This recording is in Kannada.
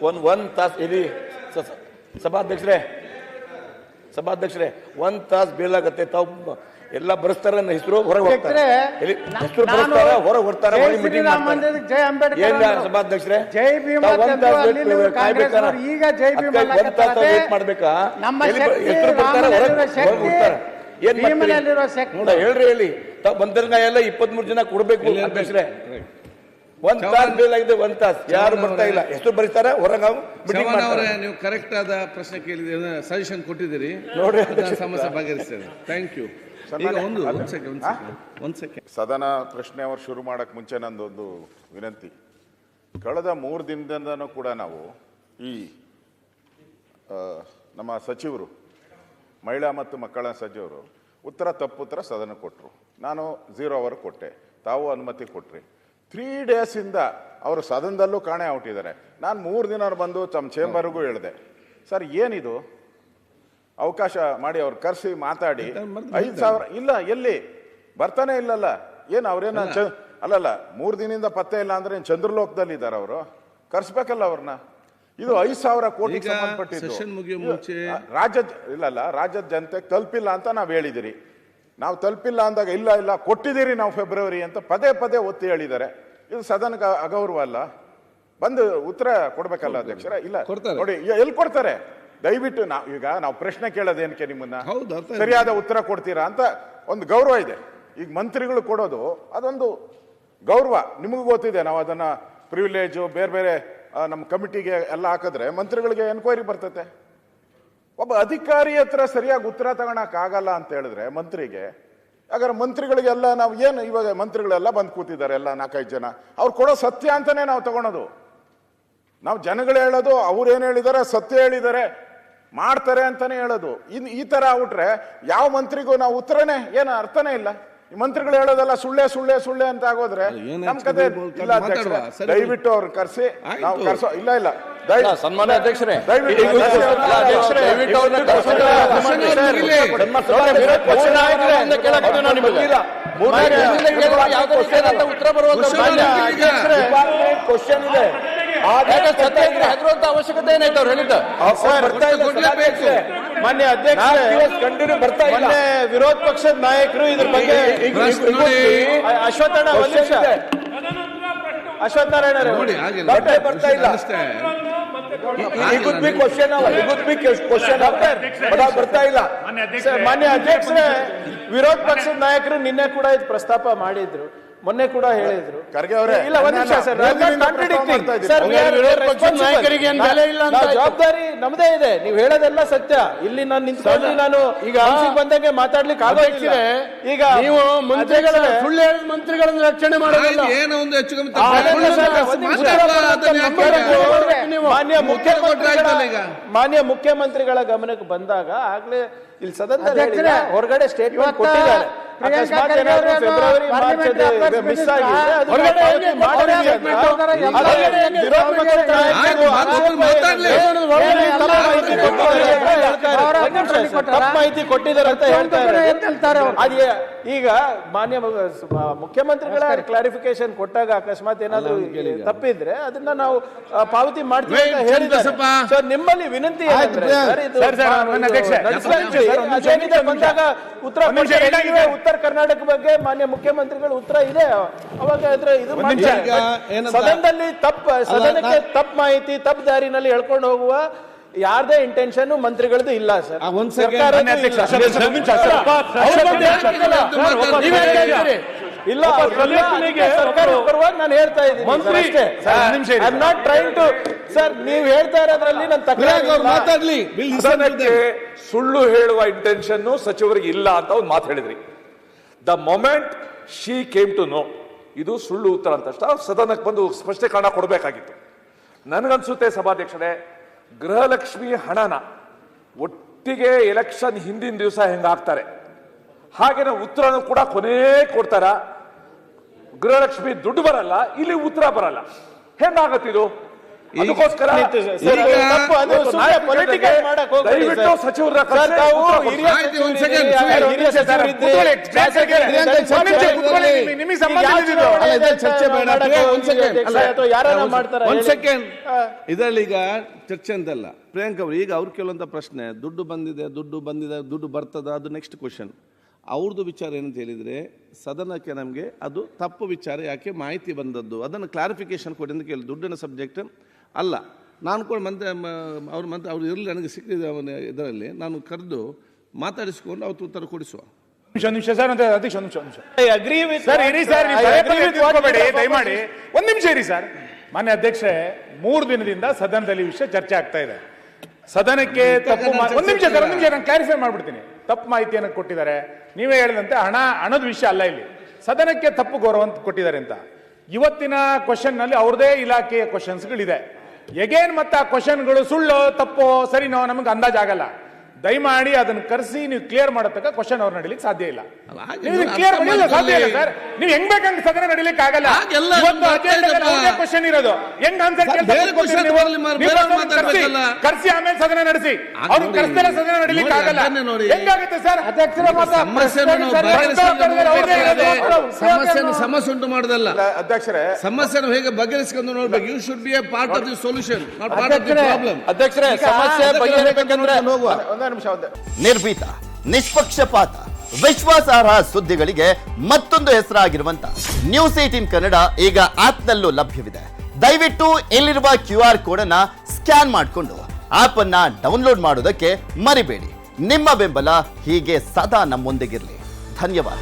ಒಂದ್ ತಾಸು ಇಲ್ಲಿ ಸಭಾಧ್ಯಕ್ಷರೇ ಒಂದ್ ತಾಸು ಬೀಳಾಗತ್ತೆ. ತಾವು ಎಲ್ಲ ಬರೆಸ್ತಾರ ಹೆಸರು ಹೊರಗೆ ಹೋಗ್ತಾರೆ, ಹೆಸರು ಬರೆಸ್ತಾರ ಹೊರಗೆ ಬರ್ತಾರ, ಮೀಟಿಂಗ್ ಸಭಾಧ್ಯಕ್ಷರೇ ಮಾಡ್ಬೇಕಾ? ಹೆಸರು ಬರ್ತಾರ ಹೊರಗೆ ಬರ್ತಾರ. ಏನ್ ಹೇಳ್ರಿ ಹೇಳಿ. ತಾವು ಬಂದರ್ಗ ಎಲ್ಲ 23 ಜನ ಕೊಡ್ಬೇಕು ಅಧ್ಯಕ್ಷರೇ. ಒಂದ್ ತಾಸು ಬೇಲಾಗಿದೆ, ಒಂದ್ ತಾಸು ಯಾರು ಬರ್ತಾ ಇಲ್ಲ, ಎಷ್ಟು ಬರೀತಾರೆ ಹೊರಗೆ. ನೀವು ಕರೆಕ್ಟ್ ಆದ ಪ್ರಶ್ನೆ ಕೇಳಿದ್ರೆ ಸಜೆಷನ್ ಕೊಟ್ಟಿದ್ದೀರಿ, ನೋಡ್ರಿ ಸಮಸ್ಯೆ ಬಗೆಹರಿಸ್ತೇವೆ. Thank you. ಒಂದ್ ಸೆಕೆಂಡ್ ಸದನ ಪ್ರಶ್ನೆ ಅವರು ಶುರು ಮಾಡಕ್ ಮುಂಚೆ ನಂದೊಂದು ವಿನಂತಿ. ಕಳೆದ 3 ದಿನದಿಂದನೂ ಕೂಡ ನಾವು ಈ ನಮ್ಮ ಸಚಿವರು, ಮಹಿಳಾ ಮತ್ತು ಮಕ್ಕಳ ಸಚಿವರು ತಪ್ಪುತ್ತರ ಸದನ ಕೊಟ್ಟರು. ನಾನು 0 ಅವರ್ ಕೊಟ್ಟೆ, ತಾವು ಅನುಮತಿ ಕೊಟ್ರಿ. 3 ಡೇಸಿಂದ ಅವರು ಸದನದಲ್ಲೂ ಕಾಣೆ ಔಟಿದ್ದಾರೆ. ನಾನು 3 ದಿನ ಬಂದು ತಮ್ಮ ಚೇಂಬರ್ಗೂ ಹೇಳಿದೆ, ಸರ್ ಏನಿದು ಅವಕಾಶ ಮಾಡಿ ಅವ್ರು ಕರೆಸಿ ಮಾತಾಡಿ 5,000 ಇಲ್ಲ, ಎಲ್ಲಿ ಬರ್ತಾನೆ ಇಲ್ಲಲ್ಲ, ಏನು ಅವ್ರೇನ ಅಲ್ಲಲ್ಲ 3 ದಿನದಿಂದ ಪತ್ತೆ ಇಲ್ಲ ಅಂದ್ರೆ ಚಂದ್ರಲೋಕದಲ್ಲಿ ಇದ್ದಾರೆ ಅವರು, ಕರ್ಸ್ಬೇಕಲ್ಲ ಅವ್ರನ್ನ. ಇದು 5,000 ಕೋಟಿಗೆ ಸಂಬಂಧಪಟ್ಟಿದ್ದು. ರಾಜ್ಯದ ಜನತೆಗೆ ತಲುಪಿಲ್ಲ ಅಂತ ನಾವು ಹೇಳಿದಿರಿ. ನಾವು ತಲುಪಿಲ್ಲ ಅಂದಾಗ ಇಲ್ಲ ಕೊಟ್ಟಿದ್ದೀರಿ ನಾವು ಫೆಬ್ರವರಿ ಅಂತ ಪದೇ ಒತ್ತಿ ಹೇಳಿದ್ದಾರೆ. ಇದು ಸದನಕ್ಕೆ ಅಗೌರವ ಅಲ್ಲ? ಬಂದು ಉತ್ತರ ಕೊಡ್ಬೇಕಲ್ಲ ಅಧ್ಯಕ್ಷರ? ಇಲ್ಲ ನೋಡಿ, ಎಲ್ಲಿ ಕೊಡ್ತಾರೆ? ದಯವಿಟ್ಟು ನಾವು ಪ್ರಶ್ನೆ ಕೇಳೋದೇನಕ್ಕೆ ನಿಮ್ಮನ್ನ, ಸರಿಯಾದ ಉತ್ತರ ಕೊಡ್ತೀರಾ ಅಂತ ಒಂದು ಗೌರವ ಇದೆ. ಈಗ ಮಂತ್ರಿಗಳು ಕೊಡೋದು ಅದೊಂದು ಗೌರವ, ನಿಮಗೂ ಗೊತ್ತಿದೆ. ನಾವು ಅದನ್ನ ಪ್ರಿವಿಲೇಜು ಬೇರೆ ನಮ್ಮ ಕಮಿಟಿಗೆ ಎಲ್ಲ ಹಾಕಿದ್ರೆ ಮಂತ್ರಿಗಳಿಗೆ ಎನ್ಕ್ವೈರಿ ಬರ್ತತೆ. ಒಬ್ಬ ಅಧಿಕಾರಿ ಹತ್ರ ಸರಿಯಾಗಿ ಉತ್ತರ ತಗೊಳಕ್ಕಾಗಲ್ಲ ಅಂತ ಹೇಳಿದ್ರೆ ಮಂತ್ರಿಗೆ, ಹಾಗಾದ್ರೆ ಮಂತ್ರಿಗಳಿಗೆಲ್ಲ ನಾವು ಏನು ಇವಾಗ ಮಂತ್ರಿಗಳೆಲ್ಲ ಬಂದು ಕೂತಿದ್ದಾರೆ, ಎಲ್ಲ 4-5 ಜನ, ಅವ್ರು ಕೊಡೋ ಸತ್ಯ ಅಂತಾನೆ ನಾವು ತಗೊಳೋದು. ನಾವು ಜನಗಳು ಹೇಳೋದು ಅವ್ರೇನು ಹೇಳಿದ್ದಾರೆ, ಸತ್ಯ ಹೇಳಿದ್ದಾರೆ, ಮಾಡ್ತಾರೆ ಅಂತಾನೆ ಹೇಳೋದು. ಈ ತರ ಆಗ್ಬಿಟ್ರೆ ಯಾವ ಮಂತ್ರಿಗೂ ನಾವು ಉತ್ತರನೇ ಏನು ಅರ್ಥನೇ ಇಲ್ಲ. ಈ ಮಂತ್ರಿಗಳು ಹೇಳೋದೆಲ್ಲ ಸುಳ್ಳೆ ಅಂತ ಆಗೋದ್ರೆ ನಮ್ ಕತೆ ಇಲ್ಲ. ದಯವಿಟ್ಟು ಅವ್ರು ಕರ್ಸಿ, ನಾವು ಕರ್ಸೋ ಇಲ್ಲ ಸನ್ಮಾನ್ಯ ಅಧ್ಯಕ್ಷರೇ, ಉತ್ತರ ಬರುವಂತ ಕ್ವಶನ್ ಇದೆ. ಅವಶ್ಯಕತೆ ಏನಾಯ್ತು ಅವ್ರು ಹೇಳಿದ್ದ? ಮಾನ್ಯ ಅಧ್ಯಕ್ಷರೇ, ಕಂಟಿನ್ಯೂ ಬರ್ತಾ ಇಲ್ಲ. ವಿರೋಧ ಪಕ್ಷದ ನಾಯಕರು ಇದ್ರ ಬಗ್ಗೆ ಅಶ್ವತ್ಥನಾರಾಯಣ ಬರ್ತಾ ಇಲ್ಲ. ಬರ್ತಾ ಇಲ್ಲ. ಮಾನ್ಯ ಅಧ್ಯಕ್ಷರೇ, ವಿರೋಧ ಪಕ್ಷದ ನಾಯಕರು ನಿನ್ನೆ ಕೂಡ ಇದು ಪ್ರಸ್ತಾಪ ಮಾಡಿದ್ರು, ಮೊನ್ನೆ ಕೂಡ ಹೇಳಿದ್ರು. ಖರ್ಗೆ ಅವರೇ, ಇಲ್ಲ ಒಂದ್ ನಿಮಿಷ ಸರ್, ಜವಾಬ್ದಾರಿ ನಮ್ದೇ ಇದೆ. ನೀವು ಹೇಳೋದೆಲ್ಲ ಸತ್ಯ. ಇಲ್ಲಿ ನಾನು ನಿಂತ್ಕೊಂಡು ನಾನು ಈಗ ಬಂದಂಗೆ ಮಾತಾಡ್ಲಿಕ್ಕೆ ಆಗೋದಿಲ್ಲ. ಈಗ ನೀವು ಮಂತ್ರಿಗಳ ಸುಳ್ಳು ಹೇಳಿದ ಮಂತ್ರಿಗಳನ್ನ ರಕ್ಷಣೆ ಮಾಡೋದಿಲ್ಲ. ಏನೋ ಒಂದು ಹೆಚ್ಚು ಕಮ್ಮಿ ಮಾನ್ಯ ಮುಖ್ಯಮಂತ್ರಿಗಳ ಗಮನಕ್ಕೆ ಬಂದಾಗ ಆಗ್ಲೇ ಇಲ್ಲಿ ಸದನದಲ್ಲಿ ಹೊರಗಡೆ ಸ್ಟೇಟ್ಮೆಂಟ್ ಕೊಟ್ಟಿದ್ದಾರೆ. ಅಕಸ್ಮಾತ್ ಏನಾದ್ರು ಫೆಬ್ರವರಿ ಮಾರ್ಚ್ ಮಿಸ್ ಆಗಿದೆ, ತಪ್ಪು ಮಾಹಿತಿ ಕೊಟ್ಟಿದ್ದಾರೆ ಅಂತ ಹೇಳ್ತಾರೆ. ಈಗ ಮಾನ್ಯ ಮುಖ್ಯಮಂತ್ರಿಗಳ ಕ್ಲಾರಿಫಿಕೇಶನ್ ಕೊಟ್ಟಾಗ ಅಕಸ್ಮಾತ್ ಏನಾದ್ರು ತಪ್ಪಿದ್ರೆ ಅದನ್ನ ನಾವು ಪಾವತಿ ಮಾಡ್ತೀವಿ ಅಂತ ಹೇಳಿದ್ದಾರೆ. ಸೊ ನಿಮ್ಮಲ್ಲಿ ವಿನಂತಿ ಬಂದಾಗ ಉತ್ತರ ಕರ್ನಾಟಕ ಬಗ್ಗೆ ಮಾನ್ಯ ಮುಖ್ಯಮಂತ್ರಿಗಳು ಉತ್ತರ ಇದೆ, ಅವಾಗ ಇದು ಸದನದಲ್ಲಿ ಸದನಕ್ಕೆ ತಪ್ಪು ಮಾಹಿತಿ ತಪ್ಪು ದಾರಿನಲ್ಲಿ ಹೇಳ್ಕೊಂಡು ಹೋಗುವ ಯಾರದೇ ಇಂಟೆನ್ಷನ್ ಮಂತ್ರಿಗಳದ್ದು ಇಲ್ಲ ಸರ್. ಇಲ್ಲ, ಪರವಾಗಿ ನಾನು ಹೇಳ್ತಾ ಇದ್ದೀನಿ. ಸರ್, ನೀವು ಹೇಳ್ತಾ ಇರೋದ್ರಲ್ಲಿ ನನ್ನ ತಕರಾರು ಮಾತಾಡ್ಲಿ. ಸುಳ್ಳು ಹೇಳುವ ಇಂಟೆನ್ಷನ್ ಸಚಿವರಿಗೆ ಇಲ್ಲ ಅಂತ ಒಂದು ಮಾತು ಹೇಳಿದ್ರಿ. The moment she came to know ಇದು ಸುಳ್ಳು ಉತ್ತರ ಅಂತ ಸದನಕ್ಕೆ ಬಂದು ಸ್ಪಷ್ಟೀಕರಣ ಕೊಡಬೇಕಾಗಿತ್ತು. ನನಗನ್ಸುತ್ತೆ ಸಭಾಧ್ಯಕ್ಷರೇ, ಗೃಹಲಕ್ಷ್ಮಿ ಹಣನ ಒಟ್ಟಿಗೆ ಎಲೆಕ್ಷನ್ ಹಿಂದಿನ ದಿವಸ ಹೆಂಗಾಗ್ತಾರೆ ಹಾಗೆ ಉತ್ತರನೂ ಕೂಡ ಕೊನೆ ಕೊಡ್ತಾರ. ಗೃಹಲಕ್ಷ್ಮಿ ದುಡ್ಡು ಬರಲ್ಲ, ಇಲ್ಲಿ ಉತ್ತರ ಬರಲ್ಲ, ಹೆಂಗಾಗತ್ತಿದು? ಅದಕ್ಕೋಸ್ಕರ ಸರ್, ಅದು ತಪ್ಪು. ಅದು ಸುಮ್ನೆ political ಮಾಡಕ್ ಹೋಗ್ಬೇಡಿ ದಯವಿಟ್ಟು ಸರ್. ಸಚಿವರ ಸರ್, ತಾವು ಹಿರಿಯ ಆಯ್ತು, ಒಂದ್ ಸಚಿವರಿದ್ದೀರಿ, ಸೆಕೆಂಡ್, ಹಿರಿಯ ಸಚಿವರಿದ್ದೀರಿ, ಶಾಸಕರಿದ್ದೀರಿ. ನಿಮಗೆ ಈಗ ಸಂಬಂಧ ಯಾವ ಇದ್ದಿದ್ದು? ಚುನಾವಣೆ ಅಲ್ಲ, ಇದು ಅಂತ ಚರ್ಚೆ ಬೇಡ. ಮಾಡಕ್ಕೆ ಒಂದ್ ಸೆಕೆಂಡ್. ಅಲ್ಲ, ಅಥವಾ ಯಾರನ್ನ ಮಾಡ್ತಾರ ಒಂದ್ ಹೇಳಿ? ಸೆಕೆಂಡ್. ಇದರಲ್ಲಿ ಈಗ ಚರ್ಚೆ ಅಂತಲ್ಲ ಪ್ರಿಯಾಂಕ್ ಅವರು, ಈಗ ಅವ್ರು ಕೇಳುವಂತ ಪ್ರಶ್ನೆ ದುಡ್ಡು ಬಂದಿದೆ, ದುಡ್ಡು ಬರ್ತದ, ಅದು ನೆಕ್ಸ್ಟ್ ಕ್ವಶನ್. ಅವ್ರದ್ದು ವಿಚಾರ ಏನಂತ ಹೇಳಿದರೆ, ಸದನಕ್ಕೆ ನಮಗೆ ಅದು ತಪ್ಪು ವಿಚಾರ, ಯಾಕೆ ಮಾಹಿತಿ ಬಂದದ್ದು ಅದನ್ನು ಕ್ಲಾರಿಫಿಕೇಶನ್ ಕೊಡಿ ಅಂತ ಕೇಳಿ. ದುಡ್ಡಿನ ಸಬ್ಜೆಕ್ಟ್ ಅಲ್ಲ. ನಾನು ಕೂಡ ಅವ್ರು ಇರಲಿ, ನನಗೆ ಸಿಕ್ಕಿದ ಇದರಲ್ಲಿ ನಾನು ಕರೆದು ಮಾತಾಡಿಸ್ಕೊಂಡು ಅವ್ರ ಉತ್ತರ ಕೊಡಿಸುವ. ನಿಮಿಷ ಸರ್, ಅಂತ ಅಧ್ಯಕ್ಷ ಒಂದು ನಿಮಿಷ. I agree with sir what- ಇರಿ ಸರ್, ನೀವು I ಪದೇ agree ಪದೇ with what ತಿಳ್ಕೊಬೇಡಿ, Mr. ದಯಮಾಡಿ ಒಂದ್ ನಿಮಿಷ ಇರಿ ಸರ್. ಮಾನ್ಯ ಅಧ್ಯಕ್ಷೆ, 3 ದಿನದಿಂದ ಸದನದಲ್ಲಿ ವಿಷಯ ಚರ್ಚೆ ಆಗ್ತಾ ಇದೆ. ಸದನಕ್ಕೆ ತಪ್ಪು ಒಂದ್ ನಿಮಿಷ ಸರ್, ಒಂದ್ ನಿಮಿಷ ನಾನು ಕ್ಲಾರಿಫೈ ಮಾಡ್ಬಿಡ್ತೀನಿ. ತಪ್ಪು ಮಾಹಿತಿಯನ್ನು ಕೊಟ್ಟಿದ್ದಾರೆ. ನೀವೇ ಹೇಳಿದಂತೆ ಹಣದ ವಿಷಯ ಅಲ್ಲ ಇಲ್ಲಿ, ಸದನಕ್ಕೆ ತಪ್ಪು ಗೌರವ ಅಂತ ಕೊಟ್ಟಿದ್ದಾರೆ ಅಂತ. ಇವತ್ತಿನ ಕ್ವಶನ್ ನಲ್ಲಿ ಅವ್ರದೇ ಇಲಾಖೆಯ ಕ್ವಶನ್ಸ್ಗಳಿದೆ. ಎಗೇನ್ ಮತ್ತೆ ಆ ಕ್ವಶನ್ಗಳು ಸುಳ್ಳು ತಪ್ಪೋ ಸರಿನೋ ನಮಗೆ ಅಂದಾಜಾಗಲ್ಲ. ದಯಮಾಡಿ ಅದನ್ನ ಕರೆಸಿ ನೀವು ಕ್ಲಿಯರ್ ಮಾಡತಕ್ಕ ಕ್ವಶನ್ ಅವ್ರು ನಡೀಲಿಕ್ಕೆ ಸಾಧ್ಯ ಇಲ್ಲ. ನೀವು ಕ್ಲಿಯರ್ ಮಾಡಿಲ್ಲ ಸಾಧ್ಯ ಇಲ್ಲ ಸರ್. ನೀವು ಹೆಂಗ್ ಬೇಕಂತ ಸದನ ನಡೀಲಿಕ್ಕೆ ಆಗಲ್ಲ. ಇವತ್ತು ಅಜೆಂಡಾದಲ್ಲಿ ಅವ್ರದೇ ಕ್ವಶನ್ ಇರೋದು. ಹೆಂಗ್ ಆನ್ಸರ್ ಕರ್ಸಿ ಆಮೇಲೆ ಸದನ ನಡೆಸಿ. ಅವ್ರು ಕರ್ಸ್ದಲ್ಲ ಸದನ ನಡೀಲಿಕ್ಕೆ ಆಗಲ್ಲ. ಹೆಂಗಾಗುತ್ತೆ ಸರ್? ಸಮಸ್ಯೆ ಉಂಟು ಮಾಡೋದಲ್ಲ, ಅಧ್ಯಕ್ಷರೇ, ಸಮಸ್ಯೆಯನ್ನು ಹೇಗೆ ಬಗೆಹರಿಸಿಕೊಂಡು ನೋಡ್ಬೇಕು. You should be a part of the solution, not part of the problem. ಅಧ್ಯಕ್ಷರೇ, ಸಮಸ್ಯೆ ಬಗೆಹರಿಬೇಕಂದ್ರೆ ಒಂದೇ ನಿಮಿಷ. ನಿರ್ಭೀತ, ನಿಷ್ಪಕ್ಷಪಾತ, ವಿಶ್ವಾಸಾರ್ಹ ಸುದ್ದಿಗಳಿಗೆ ಮತ್ತೊಂದು ಹೆಸರಾಗಿರುವಂತ News18 ಕನ್ನಡ ಈಗ ಆಪ್ನಲ್ಲೂ ಲಭ್ಯವಿದೆ. ದಯವಿಟ್ಟು ಇಲ್ಲಿರುವ QR ಕೋಡ್ ಅನ್ನ ಸ್ಕ್ಯಾನ್ ಮಾಡಿಕೊಂಡು ಆಪ್ ಅನ್ನ ಡೌನ್ಲೋಡ್ ಮಾಡೋದಕ್ಕೆ ಮರಿಬೇಡಿ. ನಿಮ್ಮ ಬೆಂಬಲ ಹೀಗೆ ಸದಾ ನಮ್ಮೊಂದಿಗಿರಲಿ. ಧನ್ಯವಾದ.